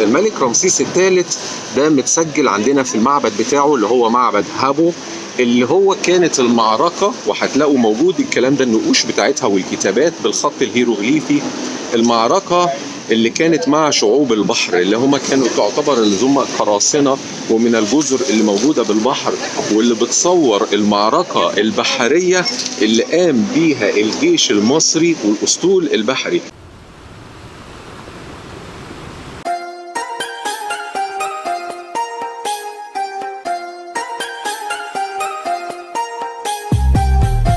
الملك رمسيس الثالث ده متسجل عندنا في المعبد بتاعه اللي هو معبد هابو، اللي هو كانت المعركة، وهتلاقوا موجود الكلام ده النقوش بتاعتها والكتابات بالخط الهيروغليفي، المعركة اللي كانت مع شعوب البحر اللي هم كانوا تعتبر اللي هم قراصنة ومن الجزر اللي موجودة بالبحر، واللي بتصور المعركة البحرية اللي قام بيها الجيش المصري والأسطول البحري.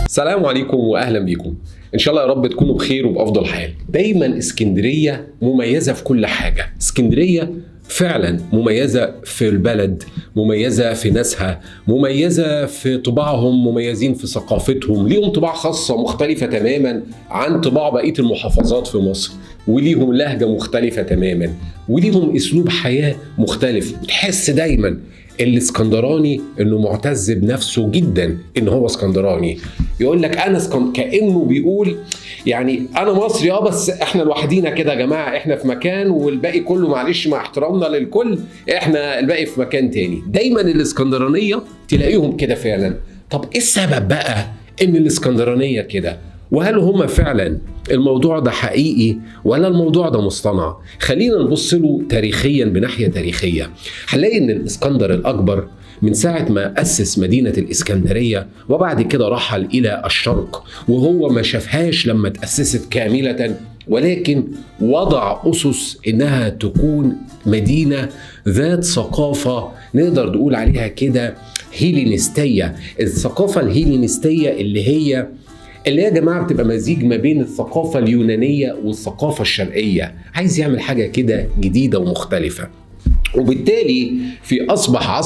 السلام عليكم واهلا بيكم. ان شاء الله يا رب تكونوا بخير وبافضل حال. دايما اسكندريه مميزه في كل حاجه، اسكندريه فعلا مميزه في البلد، مميزه في ناسها، مميزه في طباعهم، مميزين في ثقافتهم، ليهم طباع خاصه مختلفه تماما عن طباع بقيه المحافظات في مصر، وليهم لهجه مختلفه تماما، وليهم اسلوب حياه مختلف. وتحس دايما الاسكندراني انه معتز بنفسه جدا ان هو اسكندراني، يقول لك انا كانه بيقول يعني انا مصري بس احنا لوحدينا كده يا جماعه، احنا في مكان والباقي كله معلش مع احترامنا للكل احنا الباقي في مكان تاني. دايما الاسكندرانيه تلاقيهم كده فعلا. طب ايه السبب بقى ان الاسكندرانيه كده؟ وهل هم فعلا الموضوع ده حقيقي ولا الموضوع ده مصطنع؟ خلينا نبص له تاريخيا بناحية تاريخية. هنلاقي ان الاسكندر الاكبر من ساعة ما أسس مدينة الإسكندرية وبعد كده رحل إلى الشرق، وهو ما شافهاش لما تأسست كاملة، ولكن وضع أسس إنها تكون مدينة ذات ثقافة نقدر نقول عليها كده هيلينستية. الثقافة الهيلينستية اللي هي يا جماعة بتبقى مزيج ما بين الثقافة اليونانية والثقافة الشرقية، عايز يعمل حاجة كده جديدة ومختلفة. وبالتالي أصبح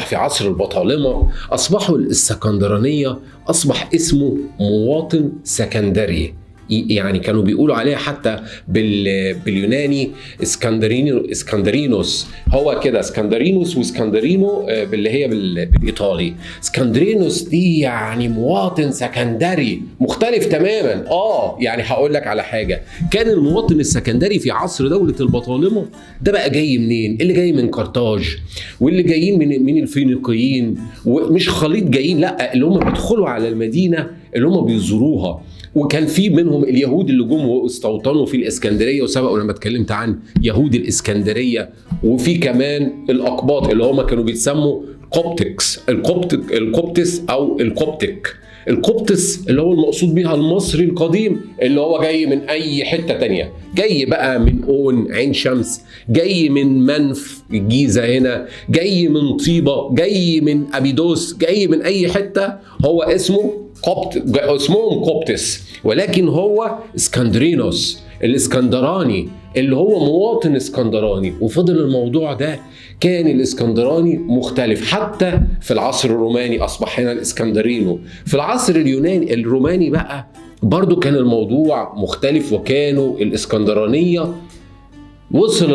في عصر البطالمة أصبحوا الاسكندرانية أصبح اسمه مواطن سكندري، يعني كانوا بيقولوا عليه حتى باليوناني اسكندرينوس، هو كده اسكندرينوس واسكندرينو اللي هي بالايطالي. اسكندرينوس دي يعني مواطن سكندري مختلف تماما. يعني هقول لك على حاجه، كان المواطن السكندري في عصر دوله البطالمه ده بقى جاي منين؟ اللي جاي من قرطاج، واللي جايين من الفينيقيين، ومش خليط جايين، لا اللي هم بيدخلوا على المدينه اللي هم بيزوروها. وكان في منهم اليهود اللي جم واستوطنوا في الاسكندريه وسبقوا لما اتكلمت عن يهود الاسكندريه، وفي كمان الاقباط اللي هم كانوا بيتسموا القبطس او القبطك. القبطس اللي هو المقصود بيها المصري القديم اللي هو جاي من اي حته تانية، جاي بقى من اون عين شمس، جاي من منف الجيزه هنا، جاي من طيبه، جاي من ابيدوس، جاي من اي حته، هو اسمهم قبطس، ولكن هو اسكندرينوس الاسكندراني اللي هو مواطن اسكندراني. وفضل الموضوع ده، كان الاسكندراني مختلف حتى في العصر الروماني اصبح هنا الاسكندرينو. في العصر الروماني بقى برضو كان الموضوع مختلف، وكانوا الاسكندرانية وصل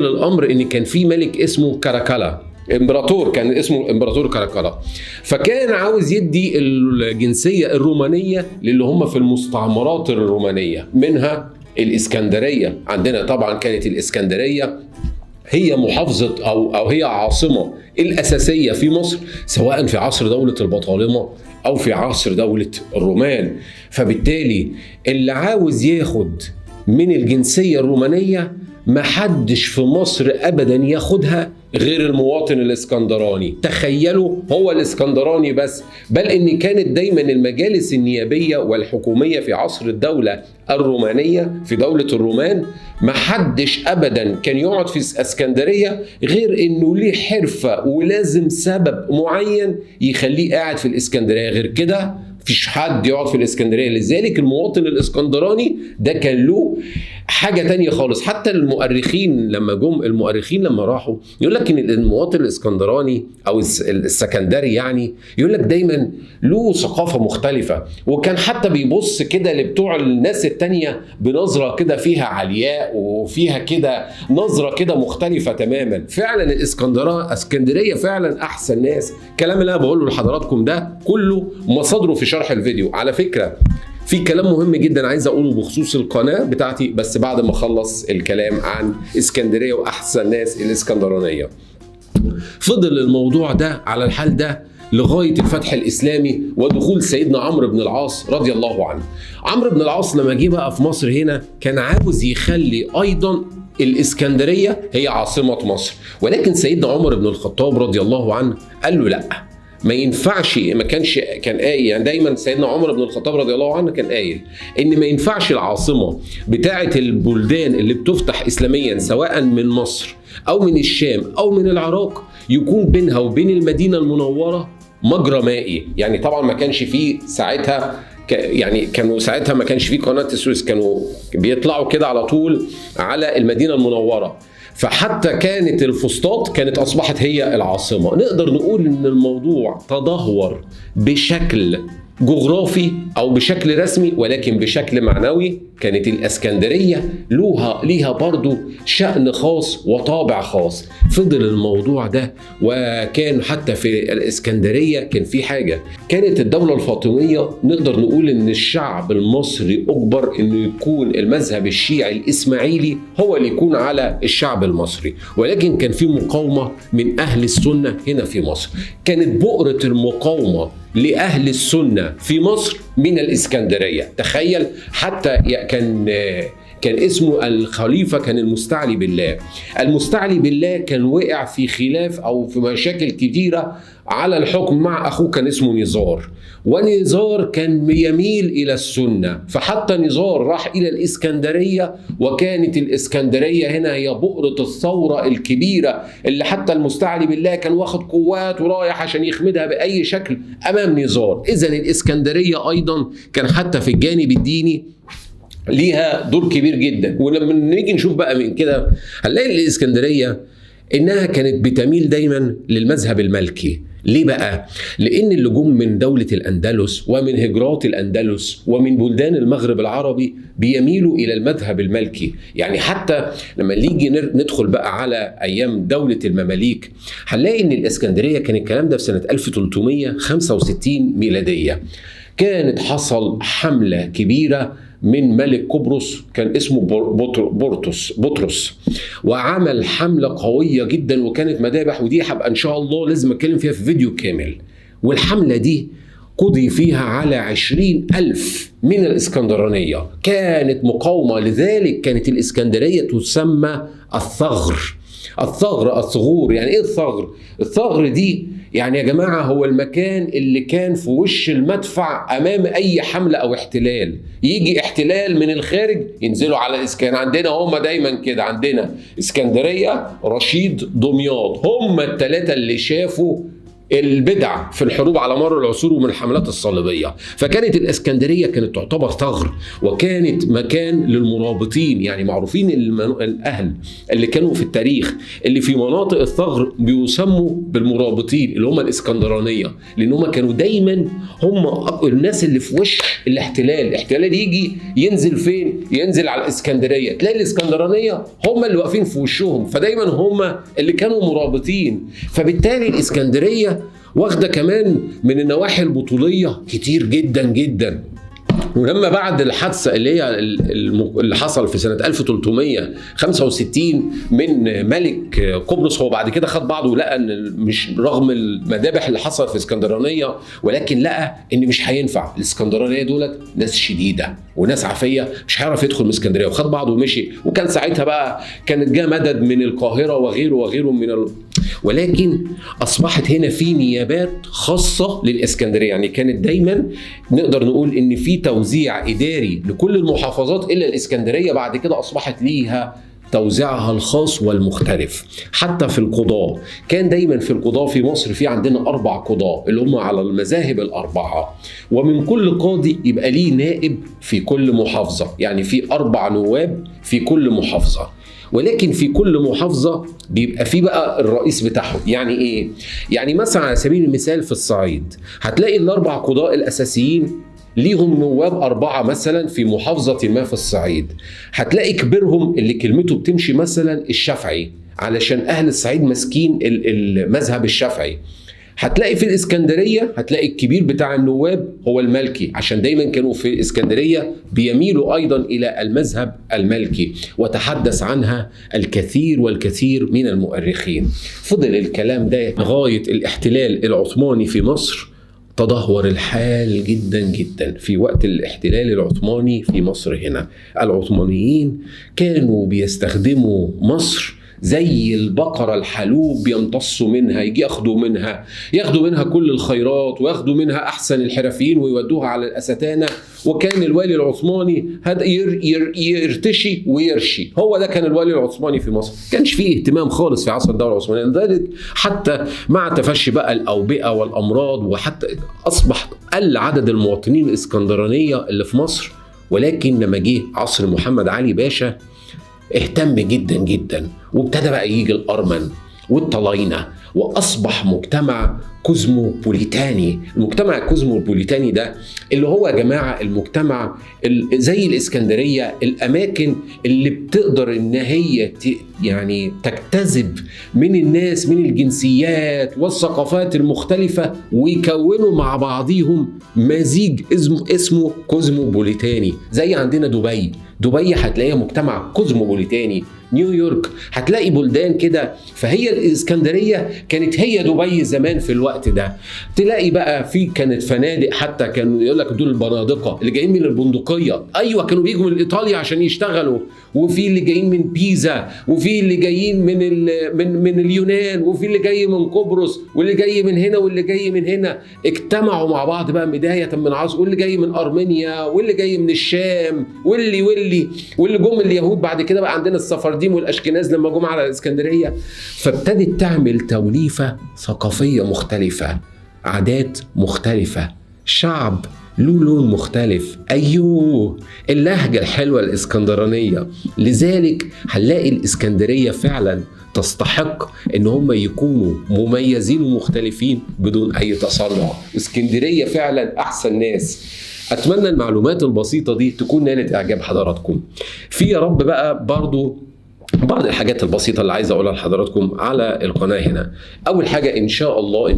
الامر ان كان في ملك اسمه كاراكالا، امبراطور كان اسمه امبراطور كاراكالا، فكان عاوز يدي الجنسية الرومانية للي هم في المستعمرات الرومانية، منها الإسكندرية. عندنا طبعا كانت الإسكندرية هي محافظة أو هي عاصمة الأساسية في مصر، سواء في عصر دولة البطالمة أو في عصر دولة الرومان. فبالتالي اللي عاوز ياخد من الجنسية الرومانية محدش في مصر أبدا ياخدها غير المواطن الاسكندراني. تخيلوا، هو الاسكندراني بس، بل ان كانت دايما المجالس النيابية والحكومية في عصر الدولة الرومانية في دولة الرومان محدش ابدا كان يقعد في اسكندرية غير انه ليه حرفة ولازم سبب معين يخليه قاعد في الاسكندرية، غير كده مفيش حد يقعد في الاسكندريه. لذلك المواطن الاسكندراني ده كان له حاجه تانية خالص. حتى المؤرخين لما راحوا يقول لك ان المواطن الاسكندراني او السكندري يعني يقول لك دايما له ثقافه مختلفه، وكان حتى بيبص كده لبتوع الناس التانية بنظره كده فيها علياء وفيها كده نظره كده مختلفه تماما. فعلا الاسكندريه فعلا احسن ناس. الكلام اللي انا بقوله لحضراتكم ده كله مصادره في شرح الفيديو. على فكره في كلام مهم جدا عايز اقوله بخصوص القناه بتاعتي، بس بعد ما اخلص الكلام عن اسكندريه واحسن ناس الاسكندرانيه. فضل الموضوع ده على الحال ده لغايه الفتح الاسلامي ودخول سيدنا عمرو بن العاص رضي الله عنه. عمرو بن العاص لما جه بقى في مصر هنا كان عاوز يخلي ايضا الاسكندريه هي عاصمه مصر، ولكن سيدنا عمر بن الخطاب رضي الله عنه قال له لا، ما ينفعش. ما كان قايل يعني دايما سيدنا عمر بن الخطاب رضي الله عنه كان قايل ان ما ينفعش العاصمه بتاعه البلدان اللي بتفتح اسلاميا سواء من مصر او من الشام او من العراق يكون بينها وبين المدينه المنوره مجرى مائي. يعني طبعا ما كانش فيه ساعتها يعني كانوا ساعتها ما كانش فيه قناه السويس، كانوا بيطلعوا كده على طول على المدينه المنوره، فحتى كانت الفسطاط كانت اصبحت هي العاصمه. نقدر نقول ان الموضوع تدهور بشكل جغرافي او بشكل رسمي، ولكن بشكل معنوي كانت الاسكندريه ليها برضو شأن خاص وطابع خاص. فضل الموضوع ده، وكان حتى في الاسكندريه كان في حاجه، كانت الدوله الفاطميه نقدر نقول ان الشعب المصري اجبر انه يكون المذهب الشيعي الاسماعيلي هو اللي يكون على الشعب المصري، ولكن كان في مقاومه من اهل السنه هنا في مصر. كانت بؤره المقاومه لأهل السنة في مصر من الإسكندرية. تخيل، حتى كان اسمه الخليفة كان المستعلي بالله. المستعلي بالله كان وقع في خلاف أو في مشاكل كتيرة على الحكم مع أخوه كان اسمه نزار، ونزار كان يميل إلى السنة، فحتى نزار راح إلى الإسكندرية، وكانت الإسكندرية هنا هي بؤرة الثورة الكبيرة اللي حتى المستعلي بالله كان واخد قوات ورايح عشان يخمدها بأي شكل أمام نزار. إذن الإسكندرية أيضا كان حتى في الجانب الديني ليها دور كبير جدا. ولما نيجي نشوف بقى من كده هنلاقي الإسكندرية إنها كانت بتميل دايما للمذهب المالكي. ليه بقى؟ لأن اللي جم من دولة الأندلس ومن هجرات الأندلس ومن بلدان المغرب العربي بيميلوا إلى المذهب المالكي. يعني حتى لما نيجي ندخل بقى على أيام دولة المماليك هنلاقي إن الإسكندرية كان الكلام ده في سنة 1365 ميلادية. كانت حصل حملة كبيرة من ملك قبرص كان اسمه بطرس، وعمل حملة قوية جدا وكانت مذابح، ودي هبقى ان شاء الله لازم اتكلم فيها في فيديو كامل. والحملة دي قضي فيها على 20,000 من الإسكندرانية، كانت مقاومة. لذلك كانت الإسكندرية تسمى الثغر. يعني ايه الثغر؟ الثغر دي يعني يا جماعة هو المكان اللي كان في وش المدفع أمام أي حملة أو احتلال. يجي احتلال من الخارج ينزلوا على الإسكان. عندنا هم دايما كده، عندنا اسكندرية، رشيد، دمياط، هم الثلاثة اللي شافوا البدع في الحروب على مر العصور ومن الحملات الصليبية. فكانت الإسكندرية كانت تعتبر ثغر، وكانت مكان للمرابطين. يعني معروفين الأهل اللي كانوا في التاريخ اللي في مناطق الثغر بيسموا بالمرابطين اللي هم الإسكندرانية، لأن هم كانوا دايما هم الناس اللي في وش الاحتلال يجي ينزل فين؟ ينزل على الإسكندرية، تلاقي الإسكندرانية هم اللي واقفين في وشهم، فدايما هم اللي كانوا مرابطين. فبالتالي الإسكندرية واخدة كمان من النواحي البطولية كتير جدا جدا. ولما بعد الحادثة اللي حصل في سنة 1365 من ملك قبرص، هو بعد كده خد بعضه ولقى ان مش رغم المذابح اللي حصلت في اسكندرانية، ولكن لقى ان مش هينفع. الاسكندرانية دولت ناس شديدة وناس عافية، مش هيعرف يدخل من اسكندرية، وخد بعضه ومشي. وكان ساعتها بقى كانت جاء مدد من القاهرة وغيره من ولكن اصبحت هنا في نيابات خاصة للاسكندرية. يعني كانت دايما نقدر نقول ان في توزيع إداري لكل المحافظات إلا الإسكندرية بعد كده أصبحت ليها توزيعها الخاص والمختلف. حتى في القضاء كان دايما في القضاء في مصر في عندنا 4 قضاء اللي هم على المذاهب ال4، ومن كل قاضي يبقى ليه نائب في كل محافظة. يعني في 4 نواب في كل محافظة، ولكن في كل محافظة بيبقى في بقى الرئيس بتاعهم. يعني ايه؟ يعني مثلا على سبيل المثال في الصعيد هتلاقي ال4 قضاء الأساسيين ليهم نواب 4 مثلا في محافظة ما في الصعيد. هتلاقي كبيرهم اللي كلمته بتمشي مثلا الشافعي، علشان أهل الصعيد ماسكين المذهب الشافعي. هتلاقي في الإسكندرية هتلاقي الكبير بتاع النواب هو المالكي، عشان دايما كانوا في الإسكندرية بيميلوا أيضا إلى المذهب المالكي، وتحدث عنها الكثير والكثير من المؤرخين. فضل الكلام ده لغاية الاحتلال العثماني في مصر. تدهور الحال جدا جدا في وقت الاحتلال العثماني في مصر. هنا العثمانيين كانوا بيستخدموا مصر زي البقرة الحلوب، بيمتصوا منها، يجي ياخدوا منها كل الخيرات، وياخدوا منها أحسن الحرفيين ويودوها على الأستانة. وكان الوالي العثماني يرتشي ويرشي، هو ده كان الوالي العثماني في مصر. كانش فيه اهتمام خالص في عصر الدولة العثمانية، لذلك حتى مع تفشي بقى الأوبئة والأمراض، وحتى أصبح قل عدد المواطنين الإسكندرانية اللي في مصر. ولكن لما جه عصر محمد علي باشا اهتم جدا جدا، وابتدى بقى يجي الأرمن والطلاينة، وأصبح مجتمع كوزموبوليتاني. المجتمع الكوزموبوليتاني ده اللي هو يا جماعة المجتمع زي الإسكندرية، الأماكن اللي بتقدر إن هي يعني تجتذب من الناس من الجنسيات والثقافات المختلفة، ويكونوا مع بعضهم مزيج اسمه كوزموبوليتاني. زي عندنا دبي هتلاقيها مجتمع كوزموبوليتاني، نيويورك هتلاقي بلدان كده. فهي الإسكندرية كانت هي دبي زمان في الوقت ده. تلاقي بقى في كانت فنادق، حتى كانوا يقول لك دول البنادقة اللي جايين من البندقية، ايوه كانوا بيجوا من ايطاليا عشان يشتغلوا، وفي اللي جايين من بيزا، وفي اللي جايين من اليونان، وفي اللي جاي من قبرص، واللي جاي من هنا واللي جاي من هنا. اجتمعوا مع بعض بقى بداية من عصر، واللي جاي من أرمينيا، واللي جاي من الشام، واللي جم اليهود بعد كده بقى عندنا السفرديم والأشكناز لما جم على الإسكندرية. فابتدت تعمل توليفة ثقافية مختلفة، عادات مختلفة، شعب له لون مختلف. أيوه اللهجة الحلوة الإسكندرانية. لذلك هنلاقي الإسكندرية فعلا تستحق ان هم يكونوا مميزين ومختلفين بدون اي تصنع. اسكندرية فعلا احسن ناس. اتمنى المعلومات البسيطة دي تكون نالت اعجاب حضراتكم. في يا رب بقى برضو بعض الحاجات البسيطة اللي عايز أقولها لحضراتكم على القناة هنا. أول حاجة إن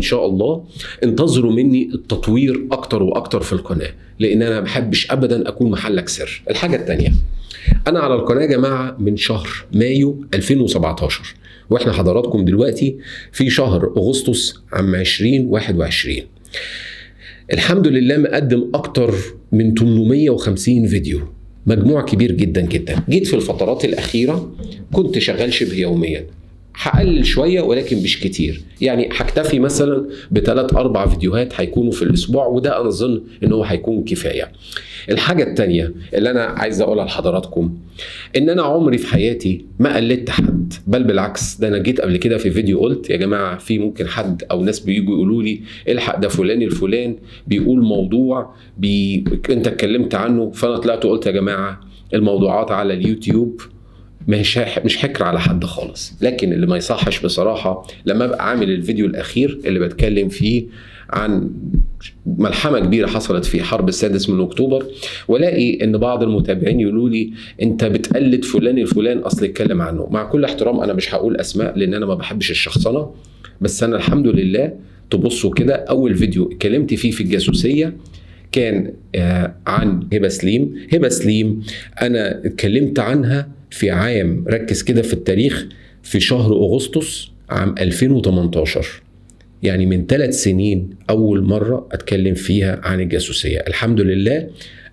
شاء الله انتظروا مني التطوير أكتر وأكتر في القناة، لأن أنا ما بحبش أبدا أكون محلك سر. الحاجة التانية، أنا على القناة يا جماعة من شهر مايو 2017، وإحنا حضراتكم دلوقتي في شهر أغسطس عام 2021. الحمد لله مقدم أكتر من 850 فيديو، مجموع كبير جدا جدا. جيت في الفترات الأخيرة كنت شغال شبه يوميا، هقلل شوية ولكن مش كتير، يعني هكتفي مثلا ب3-4 فيديوهات هيكونوا في الأسبوع، وده أنا أظن إنه هيكون كفاية. الحاجة التانية اللي أنا عايز أقولها لحضراتكم إن أنا عمري في حياتي ما قلدت حد، بل بالعكس. ده أنا جيت قبل كده في فيديو قلت يا جماعة في ممكن حد أو ناس بييجوا يقولوا لي الحق ده فلان الفلان بيقول موضوع أنت اتكلمت عنه، فأنا طلعت وقلت يا جماعة الموضوعات على اليوتيوب مش حكر على حد خالص. لكن اللي ما يصحش بصراحة لما ابقى عامل الفيديو الأخير اللي بتكلم فيه عن ملحمة كبيرة حصلت في حرب 6 أكتوبر، ولاقي ان بعض المتابعين يقولوا لي انت بتقلد فلان الفلان اصل اتكلم عنه. مع كل احترام انا مش هقول اسماء لان انا ما بحبش الشخصنة، بس انا الحمد لله تبصوا كده اول فيديو اتكلمت فيه في الجاسوسية كان عن هبة سليم. انا اتكلمت عنها في عام، ركز كده في التاريخ، في شهر أغسطس عام 2018، يعني من 3 سنين أول مرة أتكلم فيها عن الجاسوسية. الحمد لله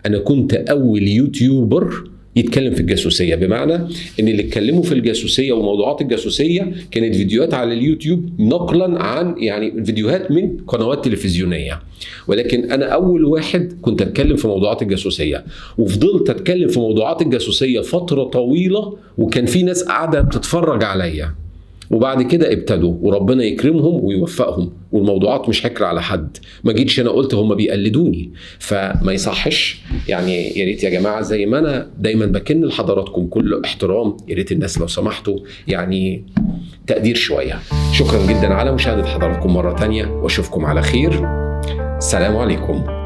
أنا كنت أول يوتيوبر يتكلم في الجاسوسية، بمعنى ان اللي اتكلموا في الجاسوسية وموضوعات الجاسوسية كانت فيديوهات على اليوتيوب نقلا عن يعني فيديوهات من قنوات تلفزيونية، ولكن انا اول واحد كنت اتكلم في موضوعات الجاسوسية، وفضلت اتكلم في موضوعات الجاسوسية فترة طويلة، وكان في ناس قاعدة بتتفرج عليا، وبعد كده ابتدوا وربنا يكرمهم ويوفقهم، والموضوعات مش حكر على حد. ما جيتش انا قلت هم بيقلدوني، فما يصحش. يعني يا ريت يا جماعه زي ما انا دايما بكن لحضراتكم كل احترام، يا ريت الناس لو سمحتوا يعني تقدير شويه. شكرا جدا على مشاهده حضراتكم مره تانية، واشوفكم على خير. السلام عليكم.